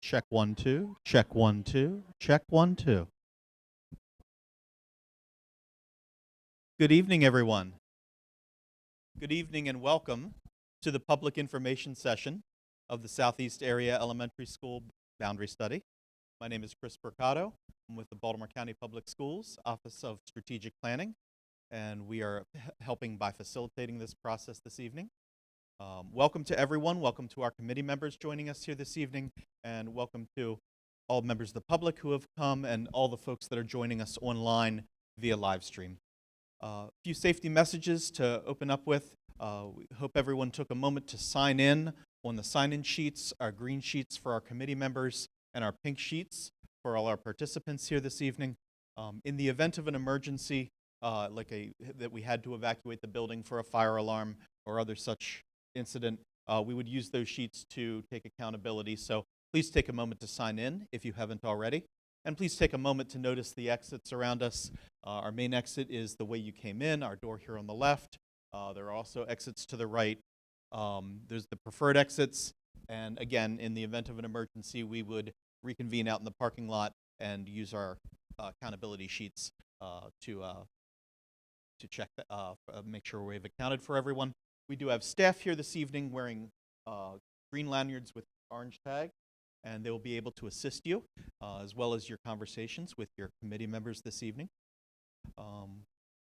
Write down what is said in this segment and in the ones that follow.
Check 1 2. Check 1 2. Check 1 2. Good evening, everyone. Good evening and welcome to the public information session of the Southeast Area Elementary School Boundary Study. My name is Chris Mercado. I'm with the Baltimore County Public Schools Office of Strategic Planning, and we are helping by facilitating this process this evening. Welcome to everyone. Welcome to our committee members joining us here this evening, and welcome to all members of the public who have come and all the folks that are joining us online via live stream. A few safety messages to open up with. We hope everyone took a moment to sign in on the sign-in sheets, our green sheets for our committee members, and our pink sheets for all our participants here this evening. In the event of an emergency, that we had to evacuate the building for a fire alarm or other such incident, we would use those sheets to take accountability. So please take a moment to sign in if you haven't already. And please take a moment to notice the exits around us. Our main exit is the way you came in, our door here on the left. There are also exits to the right. There's the preferred exits. And again, in the event of an emergency, we would reconvene out in the parking lot and use our accountability sheets to check, make sure we've accounted for everyone. We do have staff here this evening wearing green lanyards with orange tag, and they will be able to assist you as well as your conversations with your committee members this evening.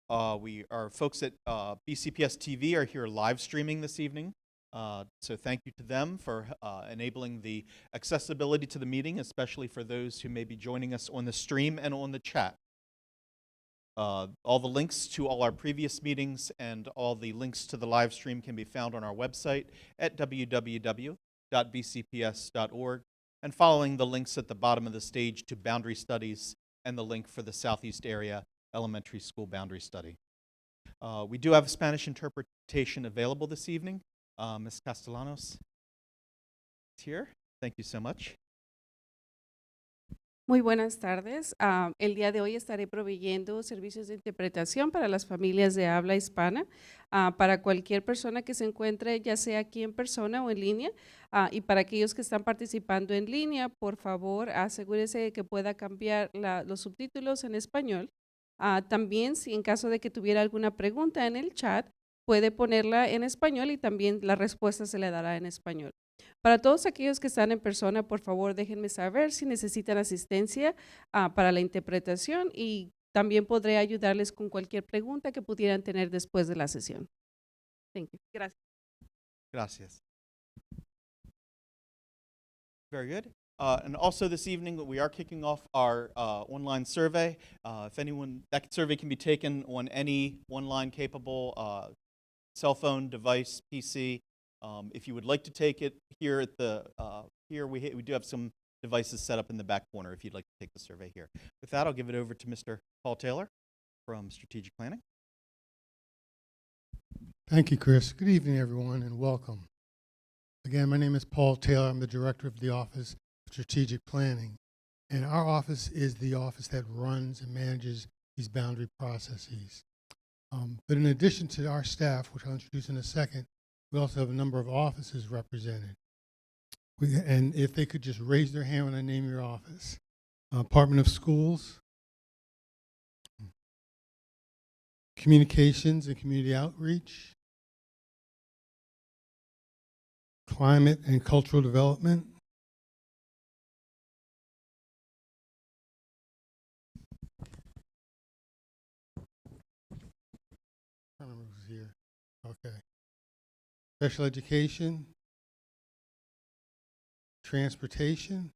Our folks at BCPS-TV are here live streaming this evening, so thank you to them for enabling the accessibility to the meeting, especially for those who may be joining us on the stream and on the chat. All the links to all our previous meetings and all the links to the live stream can be found on our website at www.bcps.org, and following the links at the bottom of the stage to Boundary Studies and the link for the Southeast Area Elementary School Boundary Study. We do have Spanish interpretation available this evening. Ms. Castellanos is here. Thank you so much. Muy buenas tardes. El día de hoy estaré proveyendo servicios de interpretación para las familias de habla hispana, para cualquier persona que se encuentre ya sea aquí en persona o en línea, y para aquellos que están participando en línea, por favor asegúrese de que pueda cambiar los subtítulos en español. También, si en caso de que tuviera alguna pregunta en el chat, puede ponerla en español y también la respuesta se le dará en español. Para todos aquellos que están en persona, por favor, déjenme saber si necesitan asistencia para la interpretación, y también podré ayudarles con cualquier pregunta que pudieran tener después de la sesión. Thank you. Gracias. Gracias. Very good. And also this evening, we are kicking off our online survey. If anyone, that survey can be taken on any online capable cell phone device, PC. If you would like to take it here at the we do have some devices set up in the back corner if you'd like to take the survey here. With that, I'll give it over to Mr. Paul Taylor from Strategic Planning. Thank you, Chris. Good evening, everyone, and welcome. Again, my name is Paul Taylor. I'm the director of the Office of Strategic Planning, and our office is the office that runs and manages these boundary processes. But in addition to our staff, which I'll introduce in a second, we also have a number of offices represented. And if they could just raise their hand when I name your office. Department of Schools, Communications and Community Outreach, Climate and Cultural Development, I don't remember who's here. Okay. Special Education, Transportation,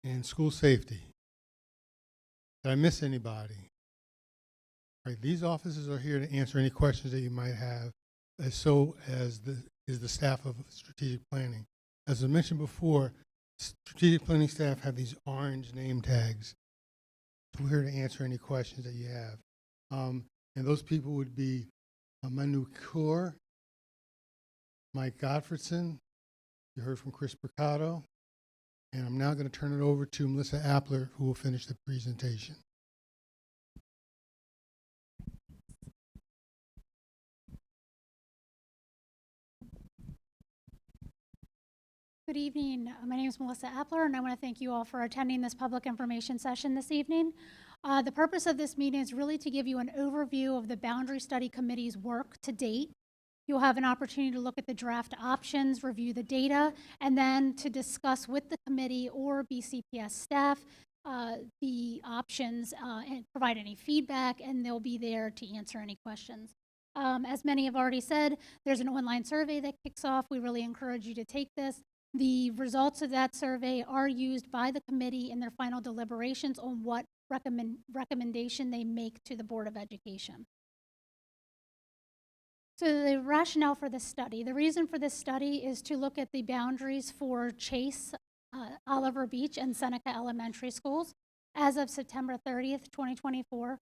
and School Safety. Did I miss anybody? All right, these offices are here to answer any questions that you might have, is the staff of Strategic Planning. As I mentioned before, Strategic Planning staff have these orange name tags. So we're here to answer any questions that you have. And those people would be Manu Kaur, Mike Gottfredson, you heard from Chris Mercado, and I'm now going to turn it over to Melissa Appler, who will finish the presentation. Good Good evening. My name is Melissa Appler, and I want to thank you all for attending this public information session this evening. The purpose of this meeting is really to give you an overview of the Boundary Study Committee's work to date. You'll have an opportunity to look at the draft options, review the data, and then to discuss with the committee or BCPS staff the options and provide any feedback, and they'll be there to answer any questions. As many have already said, there's an online survey that kicks off. We really encourage you to take this. The results of that survey are used by the committee in their final deliberations on what recommendation they make to the Board of Education. So the rationale for this study, the reason for this study is to look at the boundaries for Chase, Oliver Beach, and Seneca Elementary Schools. As of September 30th, 2024,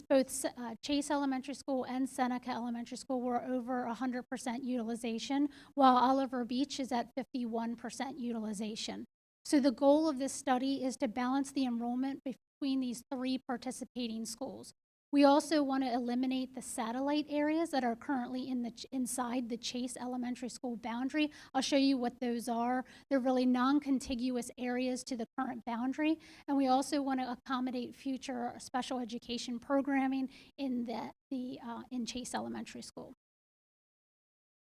both Chase Elementary School and Seneca Elementary School were over 100% utilization, while Oliver Beach is at 51% utilization. So the goal of this study is to balance the enrollment between these three participating schools. We also want to eliminate the satellite areas that are currently inside the Chase Elementary School boundary. I'll show you what those are. They're really non-contiguous areas to the current boundary, and we also want to accommodate future special education programming in in Chase Elementary School.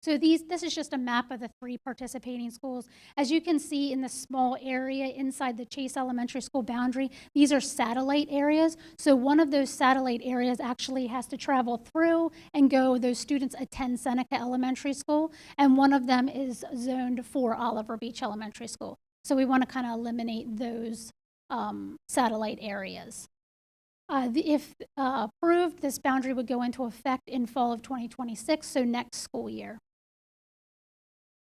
So this is just a map of the three participating schools. As you can see in the small area inside the Chase Elementary School boundary, these are satellite areas. So one of those satellite areas actually has to travel through and go, those students attend Seneca Elementary School, and one of them is zoned for Oliver Beach Elementary School. So we want to kind of eliminate those satellite areas. If approved, this boundary would go into effect in fall of 2026, so next school year.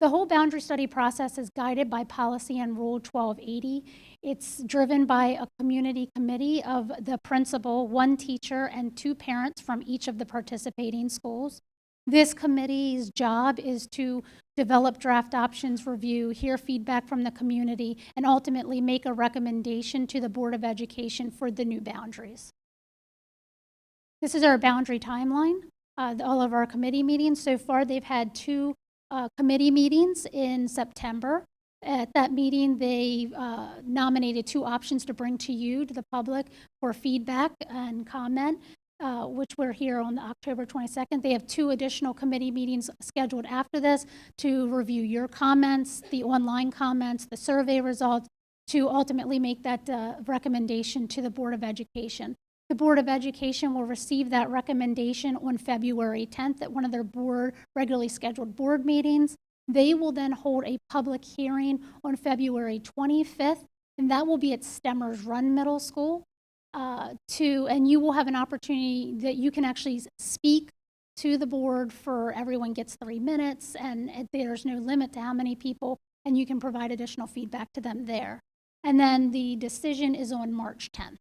The whole boundary study process is guided by policy and Rule 1280. It's driven by a community committee of the principal, one teacher, and two parents from each of the participating schools. This committee's job is to develop draft options, review, hear feedback from the community, and ultimately make a recommendation to the Board of Education for the new boundaries. This is our boundary timeline, all of our committee meetings. So far, they've had two committee meetings in September. At that meeting, they nominated two options to bring to you, to the public, for feedback and comment, which we're here on October 22nd. They have two additional committee meetings scheduled after this to review your comments, the online comments, the survey results, to ultimately make that recommendation to the Board of Education. The Board of Education will receive that recommendation on February 10th at one of their regularly scheduled board meetings. They will then hold a public hearing on February 25th, and that will be at Stemmers Run Middle School. And you will have an opportunity that you can actually speak to the board. For everyone gets 3 minutes, and there's no limit to how many people, and you can provide additional feedback to them there. And then the decision is on March 10th.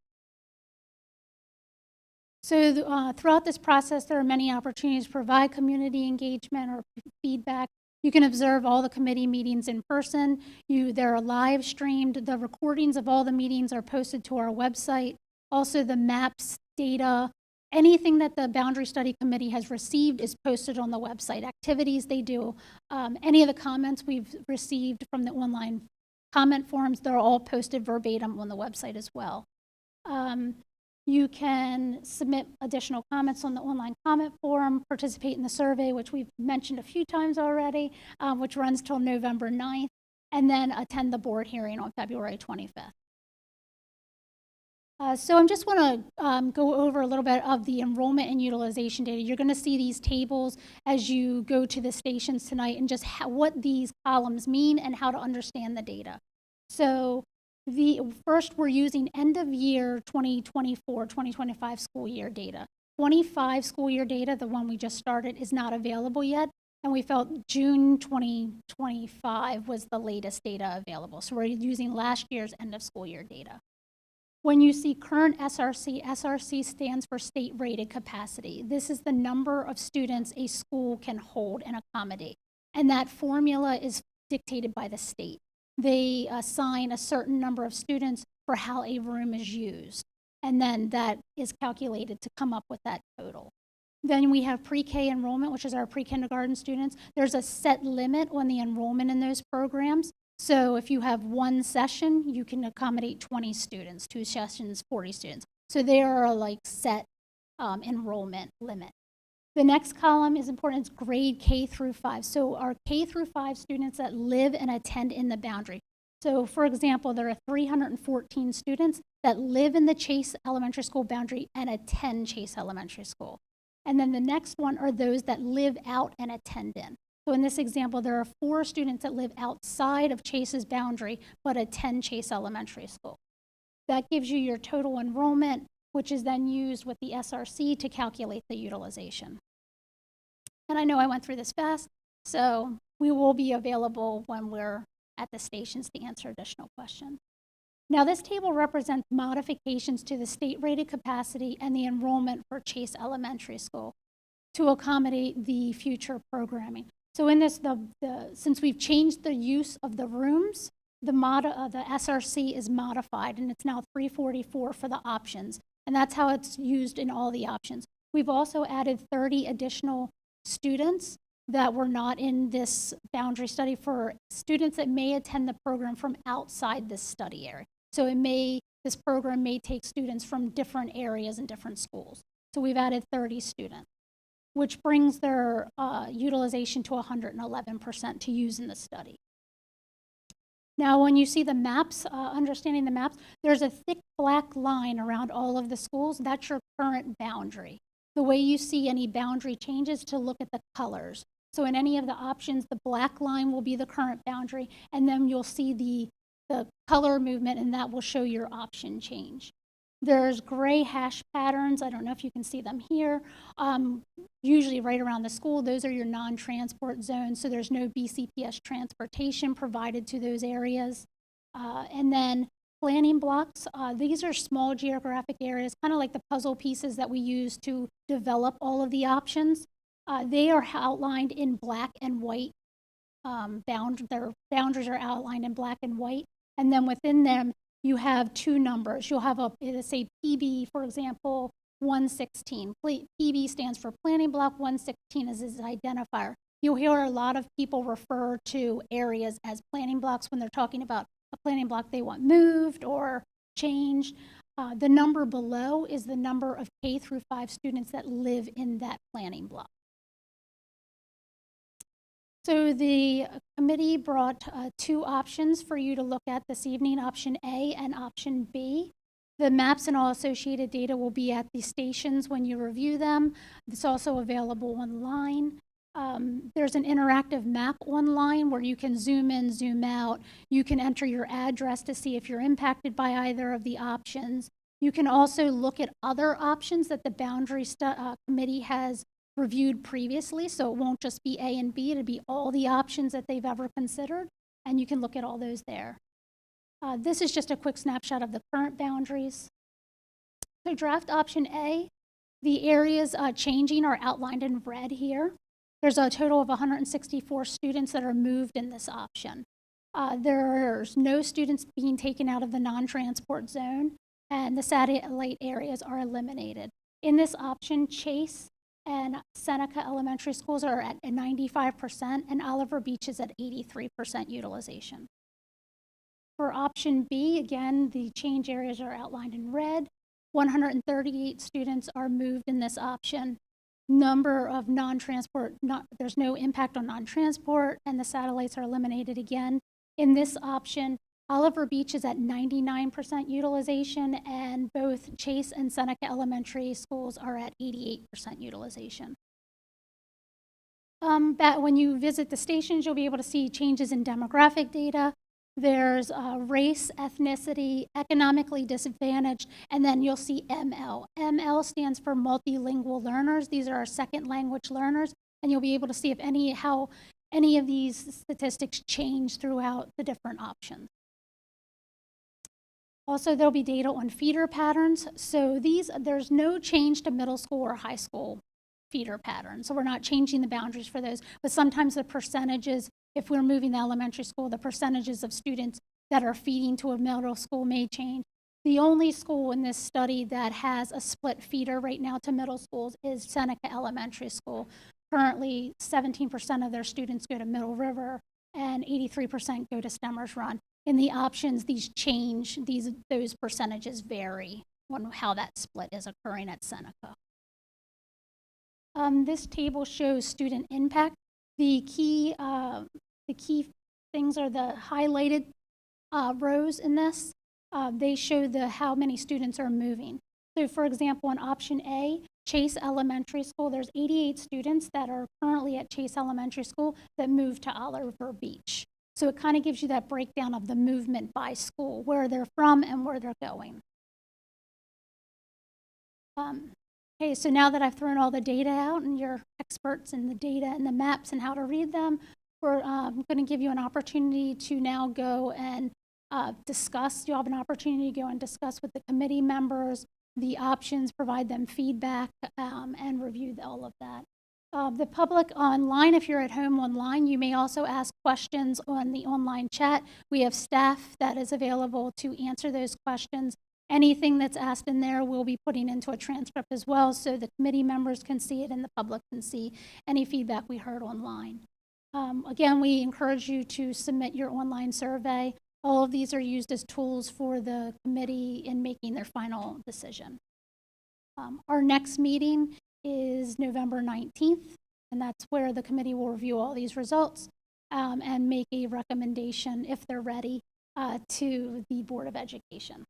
So throughout this process, there are many opportunities to provide community engagement or feedback. You can observe all the committee meetings in person. They're live streamed. The recordings of all the meetings are posted to our website. Also, the maps, data, anything that the Boundary Study Committee has received is posted on the website. Activities they do, any of the comments we've received from the online comment forums, they're all posted verbatim on the website as well. You can submit additional comments on the online comment forum, participate in the survey, which we've mentioned a few times already, which runs till November 9th, and then attend the board hearing on February 25th. So I just want to go over a little bit of the enrollment and utilization data. You're going to see these tables as you go to the stations tonight, and just what these columns mean and how to understand the data. So first, we're using end of year 2024, 2025 school year data. 25 school year data, the one we just started, is not available yet, and we felt June 2025 was the latest data available. So we're using last year's end of school year data. When you see current SRC, SRC stands for state rated capacity. This is the number of students a school can hold and accommodate, and that formula is dictated by the state. They assign a certain number of students for how a room is used, and then that is calculated to come up with that total. Then we have pre-K enrollment, which is our pre-kindergarten students. There's a set limit on the enrollment in those programs. So if you have one session, you can accommodate 20 students, 2 sessions, 40 students. So they are like set enrollment limit. The next column is important, it's grade K through 5. So our K through 5 students that live and attend in the boundary. So for example, there are 314 students that live in the Chase Elementary School boundary and attend Chase Elementary School. And then the next one are those that live out and attend in. So in this example, there are 4 students that live outside of Chase's boundary but attend Chase Elementary School. That gives you your total enrollment, which is then used with the SRC to calculate the utilization. And I know I went through this fast, so we will be available when we're at the stations to answer additional questions. Now, this table represents modifications to the state-rated capacity and the enrollment for Chase Elementary School to accommodate the future programming. So in this, since we've changed the use of the rooms, the SRC is modified, and it's now 344 for the options, and that's how it's used in all the options. We've also added 30 additional students that were not in this boundary study for students that may attend the program from outside this study area. So this program may take students from different areas and different schools. So we've added 30 students, which brings their utilization to 111% to use in the study. Now, when you see the maps, understanding the maps, there's a thick black line around all of the schools. That's your current boundary. The way you see any boundary changes to look at the colors. So in any of the options, the black line will be the current boundary, and then you'll see the color movement, and that will show your option change. There's gray hash patterns. I don't know if you can see them here. Usually right around the school, those are your non-transport zones, so there's no BCPS transportation provided to those areas. And then planning blocks, these are small geographic areas, kind of like the puzzle pieces that we use to develop all of the options. They are outlined in black and white. Their boundaries are outlined in black and white. And then within them, you have 2 numbers. You'll have let's say PB, for example, 116. PB stands for planning block, 116 is its identifier. You'll hear a lot of people refer to areas as planning blocks when they're talking about a planning block they want moved or changed. The number below is the number of K through 5 students that live in that planning block. So the committee brought 2 options for you to look at this evening, option A and option B. The maps and all associated data will be at the stations when you review them. It's also available online. There's an interactive map online where you can zoom in, zoom out. You can enter your address to see if you're impacted by either of the options. You can also look at other options that the boundary committee has reviewed previously, so it won't just be A and B, it'll be all the options that they've ever considered, and you can look at all those there. This is just a quick snapshot of the current boundaries. So draft option A, the areas changing are outlined in red here. There's a total of 164 students that are moved in this option. There's no students being taken out of the non-transport zone, and the satellite areas are eliminated. In this option, Chase and Seneca Elementary Schools are at 95%, and Oliver Beach is at 83% utilization. For option B, again, the change areas are outlined in red. 138 students are moved in this option. Number of non-transport, there's no impact on non-transport, and the satellites are eliminated again. In this option, Oliver Beach is at 99% utilization, and both Chase and Seneca Elementary Schools are at 88% utilization. When you visit the stations, you'll be able to see changes in demographic data. There's race, ethnicity, economically disadvantaged, and then you'll see ML. ML stands for multilingual learners. These are our second language learners, and you'll be able to see if how any of these statistics change throughout the different options. Also, there'll be data on feeder patterns. So there's no change to middle school or high school feeder patterns. So we're not changing the boundaries for those, but sometimes the percentages, if we're moving the elementary school, the percentages of students that are feeding to a middle school may change. The only school in this study that has a split feeder right now to middle schools is Seneca Elementary School. Currently, 17% of their students go to Middle River and 83% go to Stemmers Run. In the options, these change, those percentages vary on how that split is occurring at Seneca. This table shows student impact. The key things are the highlighted rows in this. They show how many students are moving. So for example, in option A, Chase Elementary School, there's 88 students that are currently at Chase Elementary School that moved to Oliver Beach. So it kind of gives you that breakdown of the movement by school, where they're from and where they're going. Okay, so now that I've thrown all the data out and you're experts in the data and the maps and how to read them, we're going to give you an opportunity to now go and discuss. You'll have an opportunity to go and discuss with the committee members the options, provide them feedback, and review all of that. The public online, if you're at home online, you may also ask questions on the online chat. We have staff that is available to answer those questions. Anything that's asked in there we'll be putting into a transcript as well, so the committee members can see it and the public can see any feedback we heard online. Again, we encourage you to submit your online survey. All of these are used as tools for the committee in making their final decision. Our next meeting is November 19th, and that's where the committee will review all these results and make a recommendation, if they're ready, to the Board of Education.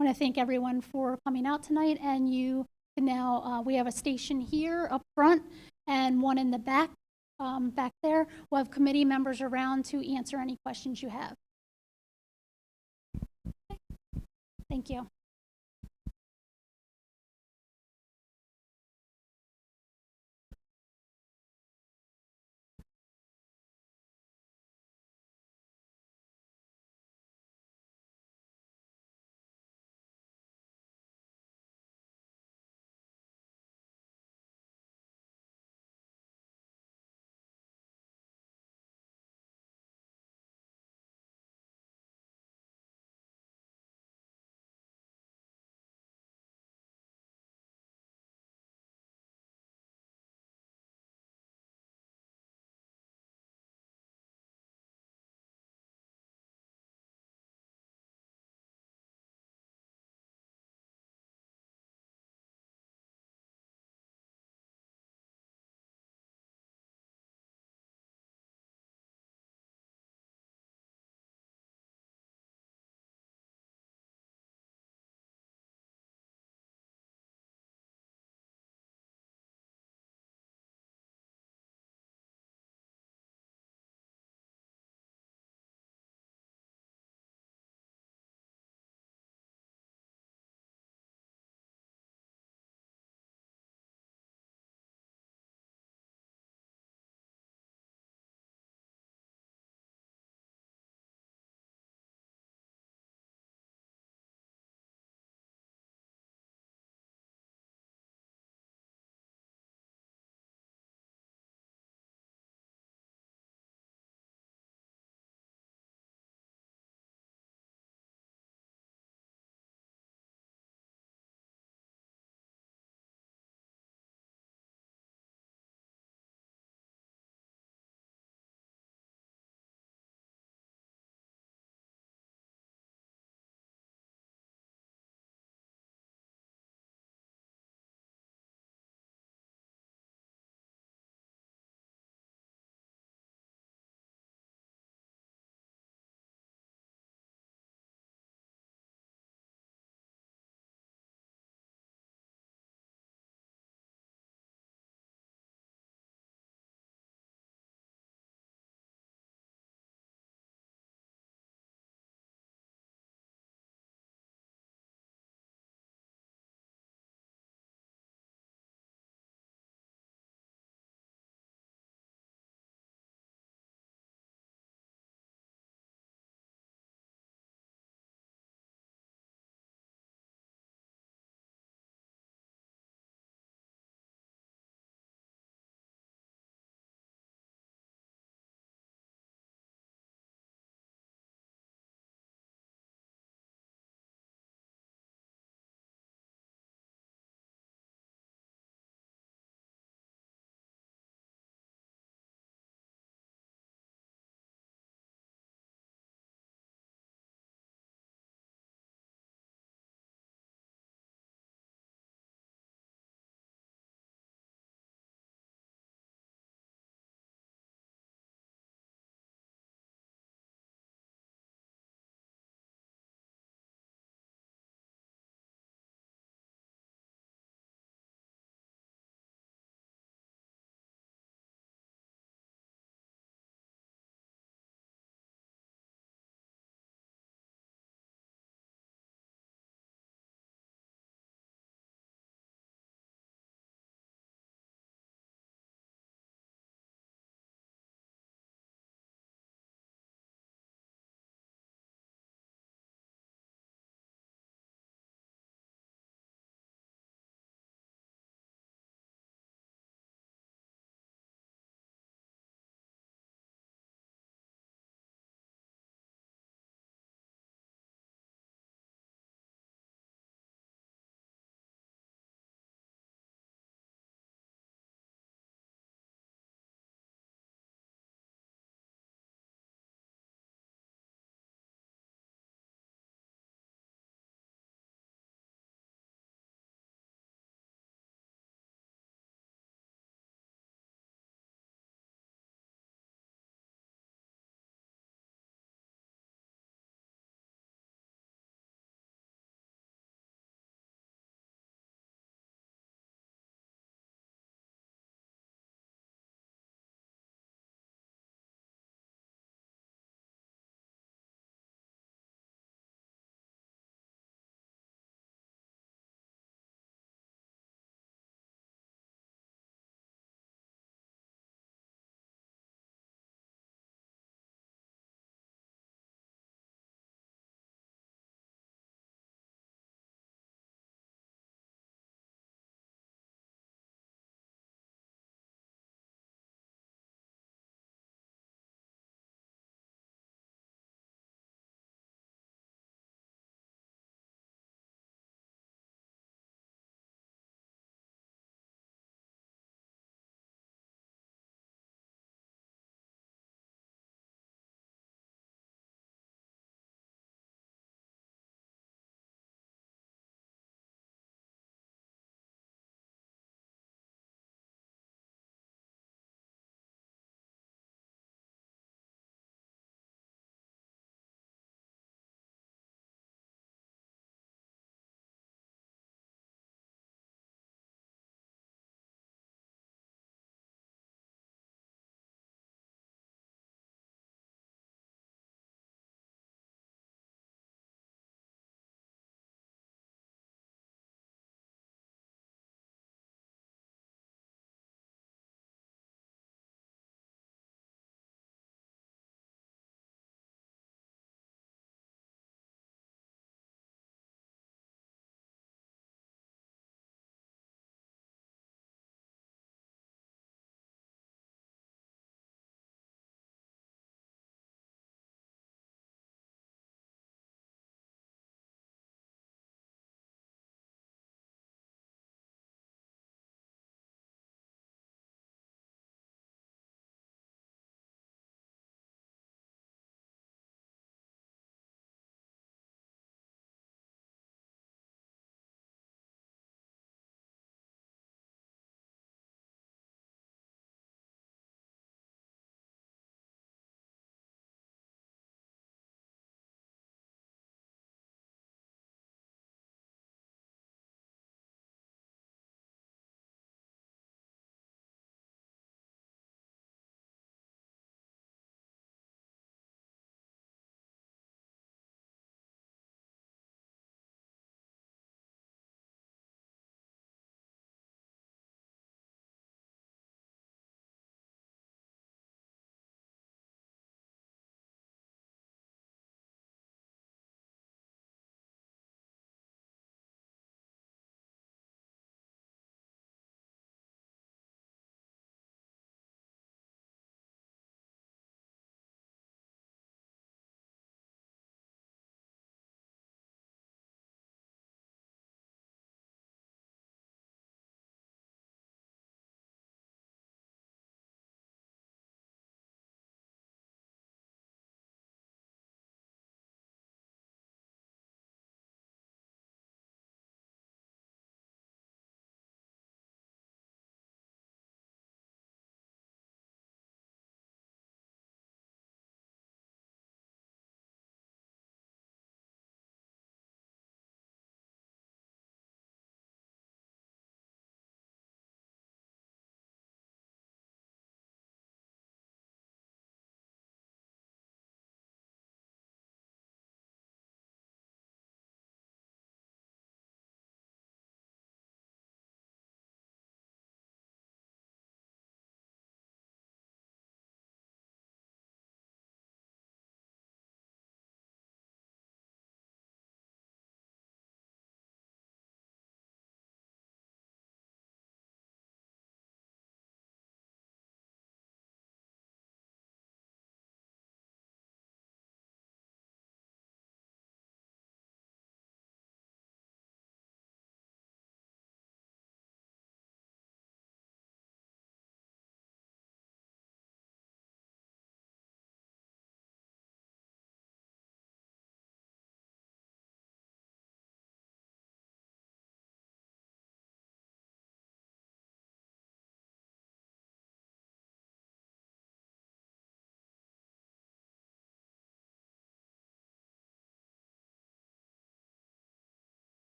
I want to thank everyone for coming out tonight, and you can now, we have a station here up front and one in the back, back there. We'll have committee members around to answer any questions you have. Okay. Thank you.